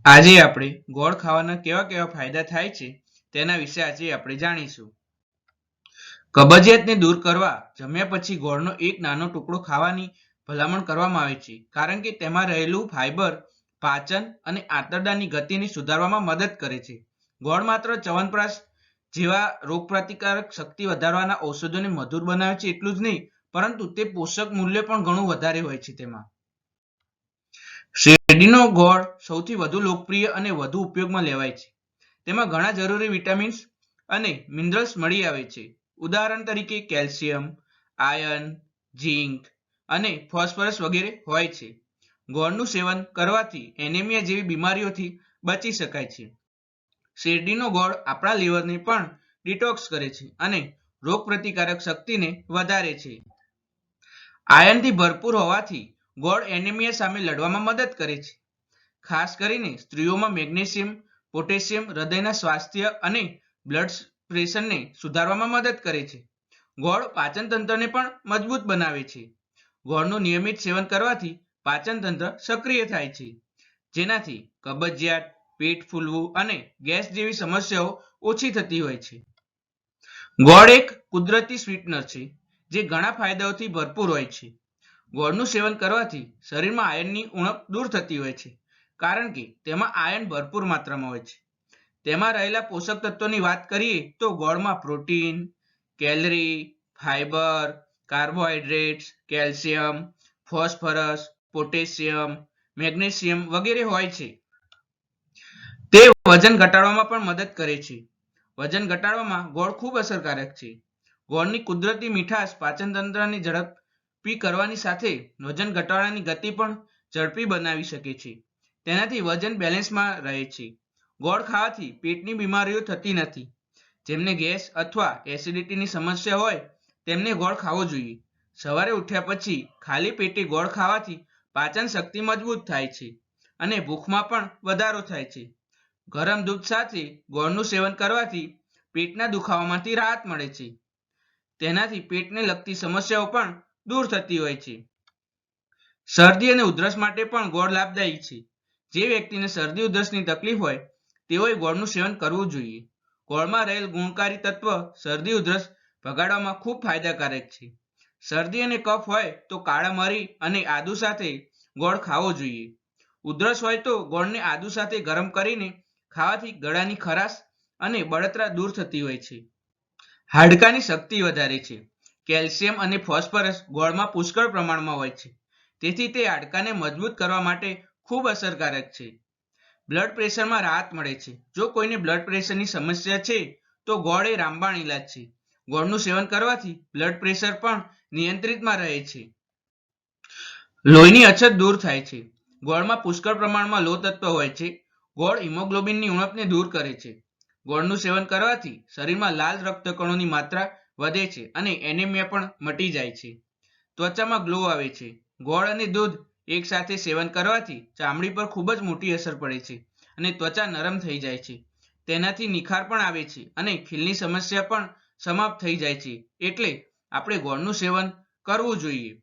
આજે આપણે ગોળ ખાવાના કેવા કેવા ફાયદા થાય છે તેના વિશે આજે આપણે જાણીશું. કબજિયાતને દૂર કરવા જમ્યા પછી ગોળનો એક નાનો ટુકડો ખાવાની ભલામણ કરવામાં આવે છે, કારણ કે તેમાં રહેલું ફાઇબર પાચન અને આંતરડાની ગતિને સુધારવામાં મદદ કરે છે. ગોળ માત્ર ચ્યવનપ્રાશ જેવા રોગપ્રતિકારક શક્તિ વધારવાના ઔષધોને મધુર બનાવે છે એટલું જ નહીં, પરંતુ તે પોષક મૂલ્ય પણ ઘણું વધારે હોય છે. તેમાં શેરડીનો ગોળ સૌથી વધુ લોકપ્રિય અને વધુ ઉપયોગમાં લેવાય છે. તેમાં ઘણા જરૂરી વિટામિન્સ અને મિનરલ્સ મળી આવે છે. ઉદાહરણ તરીકે કેલ્શિયમ, આયર્ન, ઝીંક અને ફોસ્ફરસ વગેરે હોય છે. ગોળનું સેવન કરવાથી એનેમિયા જેવી બીમારીઓથી બચી શકાય છે. શેરડીનો ગોળ આપણા લીવરને પણ ડિટોક્સ કરે છે અને રોગપ્રતિકારક શક્તિને વધારે છે. આયર્નથી ભરપૂર હોવાથી ગોળ એનેમિયા સામે લડવામાં મદદ કરે છે. ખાસ કરીને સ્ત્રીઓમાં મેગ્નેશિયમ, પોટેશિયમ હૃદયના સ્વાસ્થ્ય અને બ્લડ પ્રેશરને સુધારવામાં મદદ કરે છે. ગોળ પાચન તંત્રને પણ મજબૂત બનાવે છે. ગોળનું નિયમિત સેવન કરવાથી પાચન તંત્ર સક્રિય થાય છે, જેનાથી કબજિયાત, પેટ ફૂલવું અને ગેસ જેવી સમસ્યાઓ ઓછી થતી હોય છે. ગોળ એક કુદરતી સ્વીટનર છે જે ઘણા ફાયદાઓથી ભરપૂર હોય છે. ગોળનું સેવન કરવાથી શરીરમાં આયર્નની ઉણપ દૂર થતી હોય છે, કારણ કે તેમાં આયર્ન ભરપૂર માત્રામાં હોય છે. તેમાં રહેલા પોષક તત્વોની વાત કરીએ તો ગોળમાં protein, calorie, fibre, carbohydrates, calcium, phosphorus, potassium, magnesium વગેરે હોય છે. તે વજન ઘટાડવામાં પણ મદદ કરે છે. વજન ઘટાડવામાં ગોળ ખૂબ અસરકારક છે. ગોળની કુદરતી મીઠાશ પાચન તંત્રને ઝડપી કરવાની સાથે વજન ઘટાડવાની ગતિ પણ ઝડપી બનાવી શકે છે. તેનાથી વજન બેલેન્સમાં રહે છે. ગોળ ખાવાથી પેટની બીમારીઓ થતી નથી. જેમને ગેસ અથવા એસિડિટીની સમસ્યા હોય તેમને ગોળ ખાવો જોઈએ. સવારે ઉઠ્યા પછી ખાલી પેટે ગોળ ખાવાથી પાચન શક્તિ મજબૂત થાય છે અને ભૂખમાં પણ વધારો થાય છે. ગરમ દૂધ સાથે ગોળનું સેવન કરવાથી પેટના દુખાવામાંથી રાહત મળે છે. તેનાથી પેટને લગતી સમસ્યાઓ પણ દૂર થતી હોય છે. શરદી અને ઉધરસ માટે પણ ગોળ લાભદાયી છે. જે વ્યક્તિને શરદી ઉધરસની તકલીફ હોય તેઓએ ગોળનું સેવન કરવું જોઈએ. ગોળમાં રહેલ ગુણકારી તત્વ શરદી ઉધરસ ભગાડવામાં ખૂબ ફાયદાકારક છે. શરદી અને કફ હોય તો કાળા મરી અને આદુ સાથે ગોળ ખાવો જોઈએ. ઉધરસ હોય તો ગોળને આદુ સાથે ગરમ કરીને ખાવાથી ગળાની ખરાશ અને બળતરા દૂર થતી હોય છે. હાડકાની શક્તિ વધારે છે. કેલ્શિયમ અને ફોસ્ફરસ ગોળમાં પુષ્કળ પ્રમાણમાં હોય છે, તેથી તે હાડકાને મજબૂત કરવા માટે ખૂબ અસરકારક છે. બ્લડ પ્રેશરમાં રાહત મળે છે. જો કોઈને બ્લડ પ્રેશરની સમસ્યા છે તો ગોળ એ રામબાણ ઇલાજ છે. ગોળનું સેવન કરવાથી બ્લડ પ્રેશર પણ નિયંત્રિતમાં રહે છે. લોહીની અછત દૂર થાય છે. ગોળમાં પુષ્કળ પ્રમાણમાં લોહ તત્વ હોય છે. ગોળ હિમોગ્લોબિનની ઉણપને દૂર કરે છે. ગોળનું સેવન કરવાથી શરીરમાં લાલ રક્તકણોની માત્રા વધે છે અને એનેમિયા પણ મટી જાય છે. ત્વચામાં ગ્લો આવે છે. ગોળ અને દૂધ એકસાથે સેવન કરવાથી ચામડી પર ખૂબ જ મોટી અસર પડે છે અને ત્વચા નરમ થઈ જાય છે. તેનાથી નિખાર પણ આવે છે અને ખીલની સમસ્યા પણ સમાપ્ત થઈ જાય છે. એટલે આપણે ગોળનું સેવન કરવું જોઈએ.